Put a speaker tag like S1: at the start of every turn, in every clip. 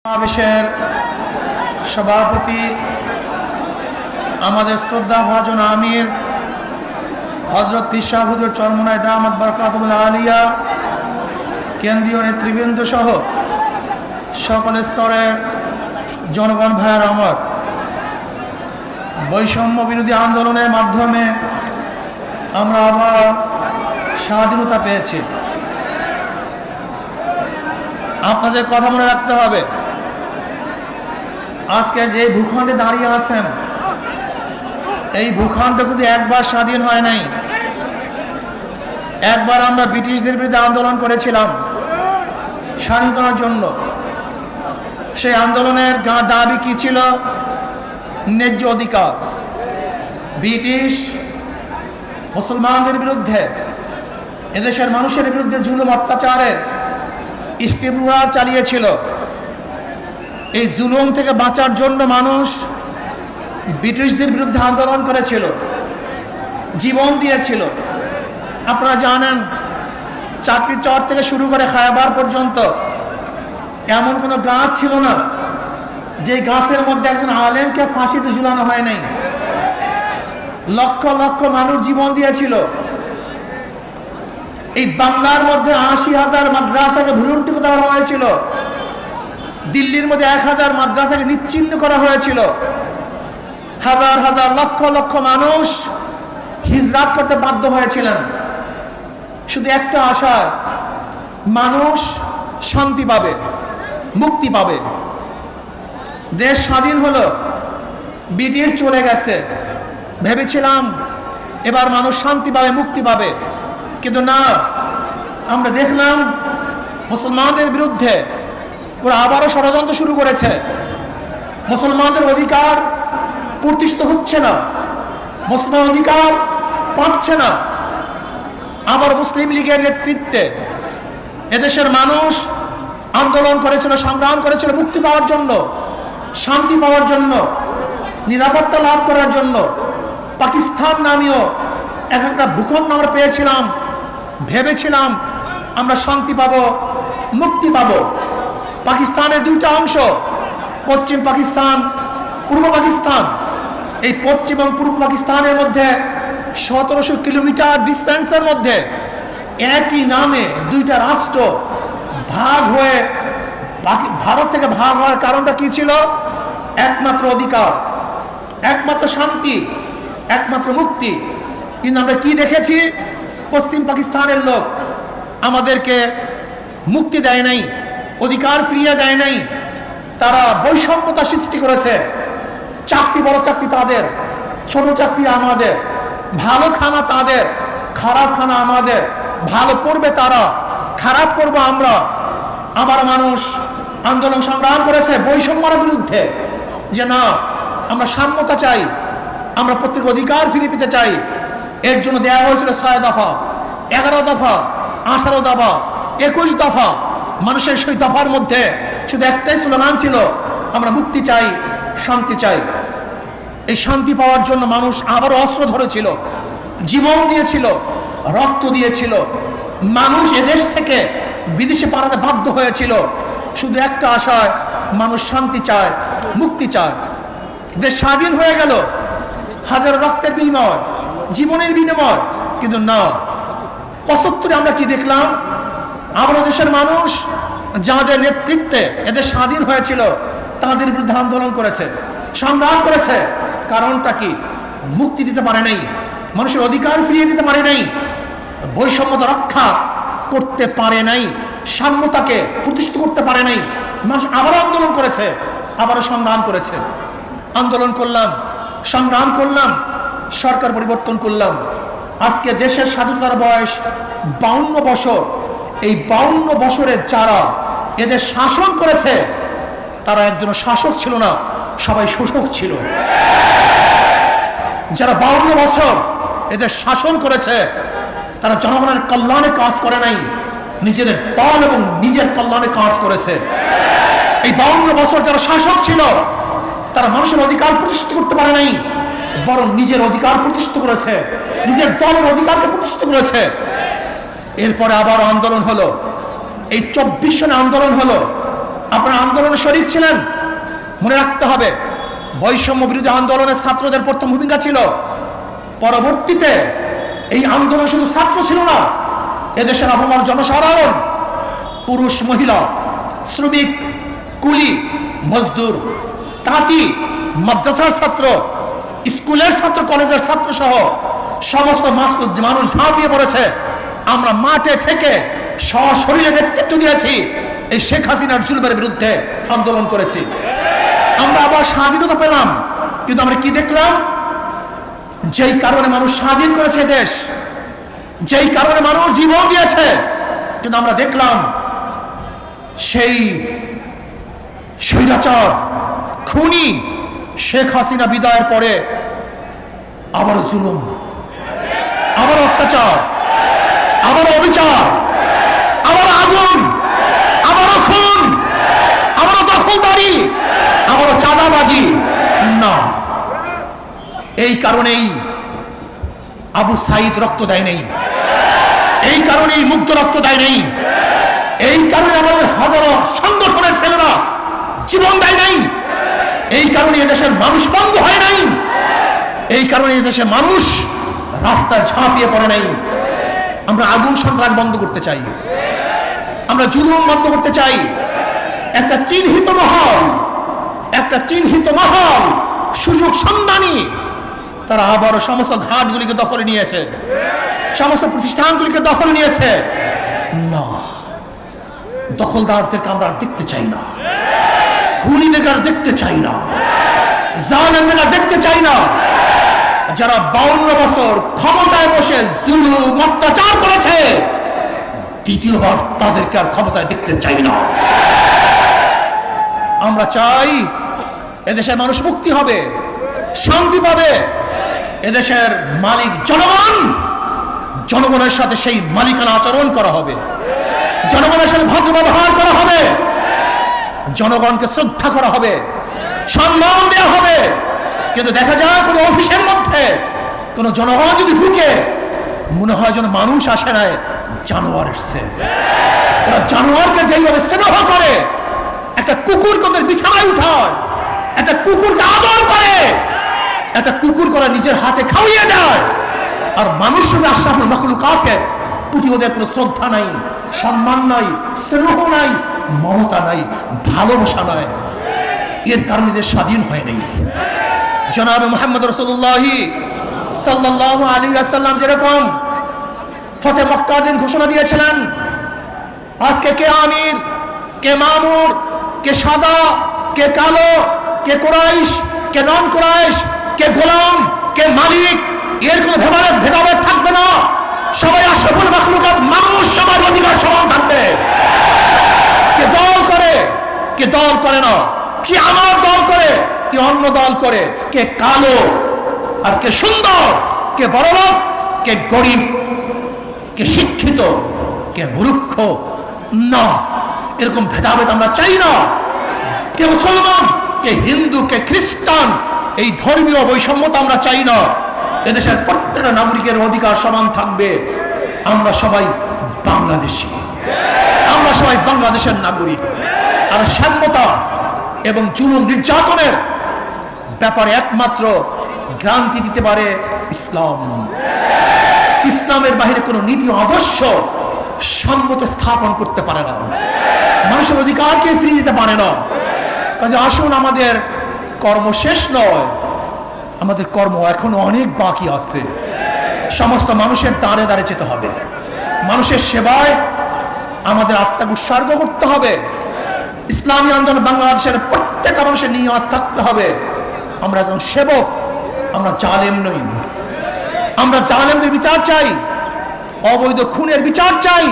S1: সমাবেশের সভাপতি আমাদের শ্রদ্ধাভাজন আমির হযরত পীর সাহেব হুজুর চরমনায় দামাত বরকাতুল আলিয়া, কেন্দ্রীয় নেতৃবৃন্দ সহ সকল স্তরের জনগণ ভাইয়ের আমার, বৈষম্য বিরোধী আন্দোলনের মাধ্যমে আমরা আবার স্বাধীনতা পেয়েছি। আপনাদের কথা মনে রাখতে হবে, আজকে যে ভূখণ্ডে দাঁড়িয়ে আছেন, এই ভূখণ্ড কিন্তু একবার স্বাধীন হয় নাই। একবার আমরা ব্রিটিশদের বিরুদ্ধে আন্দোলন করেছিলাম স্বাধীনতার জন্য। সেই আন্দোলনের দাবি কি ছিল? ন্যায্য অধিকার। ব্রিটিশ মুসলমানদের বিরুদ্ধে, এদেশের মানুষের বিরুদ্ধে জুলুম অত্যাচারের স্টিমুলার চালিয়েছিল। এই জুলুম থেকে বাঁচার জন্য মানুষ ব্রিটিশদের বিরুদ্ধে আন্দোলন করেছিল, জীবন দিয়েছিল। আপনারা জানেন, চাকরি চর থেকে শুরু করে খায়বার পর্যন্ত এমন কোনো গাছ ছিল না যে গাছের মধ্যে একজন আলেমকে ফাঁসিতে ঝুলানো হয় নাই। লক্ষ লক্ষ মানুষ জীবন দিয়েছিল। এই বাংলার মধ্যে ৮০,০০০ মাদ্রাসাকে ভুলুন্ঠিত করা হয়েছিল। দিল্লির মধ্যে ১,০০০ মাদ্রাসাকে নিশ্চিহ্ন করা হয়েছিল। হাজার হাজার লক্ষ লক্ষ মানুষ হিজরাত করতে বাধ্য হয়েছিলেন শুধু একটা আশায়, মানুষ শান্তি পাবে, মুক্তি পাবে। দেশ স্বাধীন হলো, ব্রিটিশ চলে গেছে, ভেবেছিলাম এবার মানুষ শান্তি পাবে, মুক্তি পাবে। কিন্তু না, আমরা দেখলাম মুসলমানদের বিরুদ্ধে ওরা আবারও ষড়যন্ত্র শুরু করেছে। মুসলমানদের অধিকার প্রতিষ্ঠিত হচ্ছে না, মুসলমান অধিকার পাচ্ছে না। আবার মুসলিম লীগের নেতৃত্বে এদেশের মানুষ আন্দোলন করেছিল, সংগ্রাম করেছিল মুক্তি পাওয়ার জন্য, শান্তি পাওয়ার জন্য, নিরাপত্তা লাভ করার জন্য। পাকিস্তান নামীয় একটা ভূখণ্ড আমরা পেয়েছিলাম, ভেবেছিলাম আমরা শান্তি পাবো, মুক্তি পাবো। পাকিস্তানের দুইটা অংশ, পশ্চিম পাকিস্তান, পূর্ব পাকিস্তান। এই পশ্চিম এবং পূর্ব পাকিস্তানের মধ্যে ১৭০০ কিলোমিটার ডিস্টেন্সের মধ্যে একই নামে দুইটা রাষ্ট্র ভাগ হয়ে ভারত থেকে ভাগ হওয়ার কারণটা কি ছিল? একমাত্র অধিকার, একমাত্র শান্তি, একমাত্র মুক্তি। কিন্তু আমরা কি দেখেছি? পশ্চিম পাকিস্তানের লোক আমাদেরকে মুক্তি দেয় নাই, অধিকার ফিরিয়ে দেয় নাই। তারা বৈষম্যতা সৃষ্টি করেছে। চাকরি বড় চাকরি তাদের, ছোট চাকরি আমাদের, ভালো খানা তাদের, খারাপ খানা আমাদের। ভালো পড়বে তারা, খারাপ করবো আমরা। আবার মানুষ আন্দোলন সংগ্রাম করেছে বৈষম্যের বিরুদ্ধে, যে না, আমরা সাম্যতা চাই, আমরা প্রত্যেক অধিকার ফিরে পেতে চাই। এর জন্য দেওয়া হয়েছিল ৬ দফা, ১১ দফা, ১৮ দফা, ২১ দফা। মানুষের সেই দফার মধ্যে শুধু একটাই স্লোগান ছিল, আমরা মুক্তি চাই, শান্তি চাই। এই শান্তি পাওয়ার জন্য মানুষ আবারও অস্ত্র ধরেছিল, জীবন দিয়েছিল, রক্ত দিয়েছিল। মানুষ এদেশ থেকে বিদেশে পালাতে বাধ্য হয়েছিল শুধু একটা আশায়, মানুষ শান্তি চায়, মুক্তি চায়। দেশ স্বাধীন হয়ে গেল হাজার রক্তের বিনিময়, জীবনের বিনিময়। কিন্তু না, ৭৫ আমরা কি দেখলাম? আমরা দেশের মানুষ যাদের নেতৃত্বে এদের স্বাধীন হয়েছিল তাদের বিরুদ্ধে আন্দোলন করেছে, সংগ্রাম করেছে। কারণটা কি? মুক্তি দিতে পারে নাই, মানুষের অধিকার ফিরিয়ে দিতে পারে নাই, বৈষম্যতা রক্ষা করতে পারে নাই, সাম্যতাকে প্রতিষ্ঠিত করতে পারে নাই। মানুষ আবারও আন্দোলন করেছে, আবারও সংগ্রাম করেছে। আন্দোলন করলাম, সংগ্রাম করলাম, সরকার পরিবর্তন করলাম। আজকে দেশের স্বাধীনতার বয়স ৫২ বছর। এই ৫২ বছরের যারা এদের শাসন করেছে, তারা একজন শাসক ছিল না, সবাই শোষক ছিল। যারা ৫২ বছর এদের শাসন করেছে, তারা জনগণের কল্যাণে কাজ করে নাই, নিজেদের দল এবং নিজের কল্যাণে কাজ করেছে। এই ৫২ বছর যারা শাসক ছিল, তারা মানুষের অধিকার প্রতিষ্ঠিত করতে পারে নাই, বরং নিজের অধিকার প্রতিষ্ঠিত করেছে, নিজের দলের অধিকারকে প্রতিষ্ঠিত করেছে। এরপরে আবার আন্দোলন হলো, এই ২৪ সনে আন্দোলন হলো। আপনারা আন্দোলনে শরীক ছিলেন। মনে রাখতে হবে, বৈষম্য বিরোধী আন্দোলনের ছাত্রদের প্রথম ভূমিকা ছিল। পরবর্তীতে এই আন্দোলন শুধু ছাত্র ছিল না, এদেশের আপামর জনসাধারণ, পুরুষ মহিলা, শ্রমিক, কুলি, মজদুর, তাঁতি, মাদ্রাসার ছাত্র, স্কুলের ছাত্র, কলেজের ছাত্র সহ সমস্ত মানুষ ঝাঁপিয়ে পড়েছে। আমরা মাঠে থেকে সশরীরে নেতৃত্ব দিয়েছি, এই শেখ হাসিনার জুলুমের বিরুদ্ধে আন্দোলন করেছি। আমরা আবার স্বাধীনতা পেলাম, কিন্তু আমরা কি দেখলাম? যেই কারণে মানুষ স্বাধীন করেছে দেশ, যেই কারণে মানুষ জীবন দিয়েছে, কিন্তু আমরা দেখলাম সেই স্বৈরাচার খুনি শেখ হাসিনা বিদায়ের পরে আবার জুলুম, আবার অত্যাচার, আবার অবিচার, আবার আগুন, আবারও খুন, আবারও দখলদারি, আবারও চাঁদাবাজি। না, এই কারণেই আবু সাইদ রক্ত দেয় নেই, এই কারণেই মুগ্ধ রক্ত দেয় নেই, এই কারণে আমাদের হাজারো সংগঠনের ছেলেরা জীবন দেয় নাই, এই কারণে এদেশের মানুষ বন্ধ হয় নাই, এই কারণে এদেশের মানুষ রাস্তায় ঝাঁপিয়ে পড়ে নাই। আমরা আগুন সন্ত্রাস বন্ধ করতে চাই, আমরা জুলুম বন্ধ করতে চাই। একটা চিহ্নিত মহল সুযোগ সন্ধানী, তারা আবারও সমস্ত ঘাটগুলিকে দখলে নিয়েছে, সমস্ত প্রতিষ্ঠানগুলিকে দখলে নিয়েছে। না, দখলদারদেরকে আমরা দেখতে চাই না, খুনিদেরকে আর দেখতে চাই না, জালেমদের আর দেখতে চাই না। যারা 52 বছর ক্ষমতায় বসে জুলুম অত্যাচার করেছে, দ্বিতীয়বার তাদেরকে আর ক্ষমতায় দেখতে চাই না। আমরা চাই এদেশের মানুষ মুক্তি হবে, শান্তি পাবে। এদেশের মালিক জনগণ, জনগণের সাথে সেই মালিকানা আচরণ করা হবে, জনগণের সাথে ভদ্র ব্যবহার করা হবে, জনগণকে শ্রদ্ধা করা হবে, সম্মান দেওয়া হবে। কিন্তু দেখা যায় কোনো অফিসের মধ্যে কোনো জনগণ যদি ঢুকে, মনে হয় যেন মানুষ আসে নাই, জানোয়ার এসছে। ওরা জানোয়ারকে যেইভাবে স্নেহ করে, একটা কুকুরকে ওদের বিছানায় উঠায়, একটা কুকুরকে আদর করে, একটা কুকুর করে নিজের হাতে খাওয়িয়ে দেয়, আর মানুষ আশরাফুল মাখলুকাতের প্রতি ওদের কোনো শ্রদ্ধা নাই, সম্মান নাই, স্নেহ নাই, মমতা নাই, ভালোবাসা নাই। এর কারণে এদের স্বাধীন হয় নাই। জনাবে মুহাম্মদ রাসূলুল্লাহ সাল্লাল্লাহু আলাইহি ওয়াসাল্লাম যেরকম ফতে মক্কার দিন ঘোষণা দিয়েছিলেন, আজকে কে আমির, কে মামুর, কে সাদা, কে কালো, কে কুরাইশ, কে নন কুরাইশ, কে গোলাম, কে মালিক, এর কোনো ভেদাভেদ থাকবে না। সবাই আশরাফুল মাখলুকাত মানুষ, সবার অধিকার সমান থাকবে। কে দল করে, কে দল করে না, কি আমার দল করে, কি অন্য দল করে, কে কালো আর কে সুন্দর, কে বড়লোক, কে গরিব, কে শিক্ষিত, কে মূর্খ, না, এরকম ভেদাভেদ আমরা চাই না। কে মুসলমান, কে হিন্দু, কে খ্রিস্টান, এই ধর্মীয় বৈষম্যতা আমরা চাই না। এদেশের প্রত্যেকটা নাগরিকের অধিকার সমান থাকবে। আমরা সবাই বাংলাদেশী, আমরা সবাই বাংলাদেশের নাগরিক। আর সাম্যতা এবং জুলুম নির্যাতনের ব্যাপারে একমাত্র গ্রান্টি দিতে পারে ইসলাম। ইসলামের বাহিরে কোনো নীতি আদর্শ সাম্যতা স্থাপন করতে পারে না, মানুষের অধিকারকে ফিরিয়ে দিতে পারে না। কাজে আসুন, আমাদের কর্ম শেষ নয়, আমাদের কর্ম এখনো অনেক বাকি আছে। সমস্ত মানুষের দ্বারে দ্বারে যেতে হবে, মানুষের সেবায় আমাদের আত্মাকে উৎসর্গ করতে হবে। ইসলামী আন্দোলন বাংলাদেশের প্রত্যেকটা মানুষের নিয়ত থাকতে হবে, আমরা একজন সেবক, আমরা জালেম নই। আমরা জালেমদের বিচার চাই, অবৈধ খুনের বিচার চাই,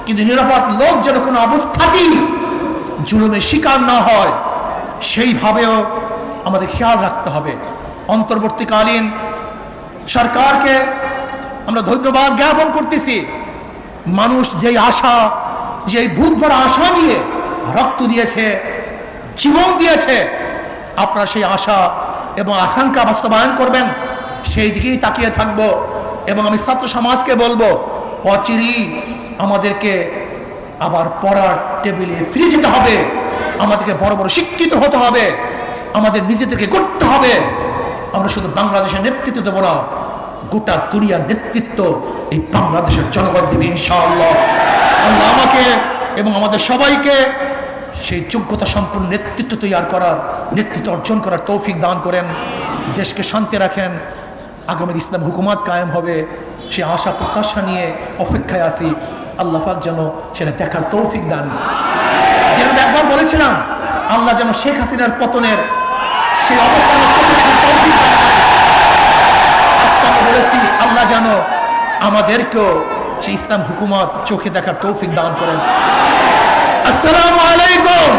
S1: কিন্তু নিরাপদ লোক যেন কোনো অবস্থাতেই জুলুমের শিকার না হয়, সেইভাবেও আমাদের খেয়াল রাখতে হবে। অন্তর্বর্তীকালীন সরকারকে আমরা ধন্যবাদ জ্ঞাপন করতেছি। মানুষ যেই আশা, যেই বুক ভরা আশা নিয়ে রক্ত দিয়েছে, জীবন দিয়েছে, আপনারা সেই আশা এবং আকাঙ্ক্ষা বাস্তবায়ন করবেন, সেই দিকেই তাকিয়ে থাকব। এবং আমি ছাত্র সমাজকে বলবো, অচিরেই আমাদেরকে আবার পড়ার টেবিলে ফিরে যেতে হবে। আমাদেরকে বড় বড় শিক্ষিত হতে হবে, আমাদের নিজেদেরকে করতে হবে। আমরা শুধু বাংলাদেশের নেতৃত্ব দেবো না, গোটা দুনিয়ার নেতৃত্ব এই বাংলাদেশের জনগণ দেবে ইনশাআল্লাহ। আল্লাহ আমাকে এবং আমাদের সবাইকে সেই যোগ্যতা সম্পন্ন নেতৃত্ব তৈরি করার, নেতৃত্ব অর্জন করার তৌফিক দান করেন। দেশকে শান্তি রাখেন, আগামী ইসলাম হুকুমত কায়েম হবে সে আশা প্রত্যাশা নিয়ে অপেক্ষায় আছি। আল্লাহ পাক যেন সেটা দেখার তৌফিক দান। যেটা একবার বলেছিলাম, আল্লাহ যেন শেখ হাসিনার পতনের সেই অবস্থানের চোখে দেখার তৌফিক দান। আজকে আমি বলেছি আল্লাহ যেন আমাদেরকেও সেই ইসলাম হুকুমত চোখে দেখার তৌফিক দান করেন। আসসালামু আলাইকুম।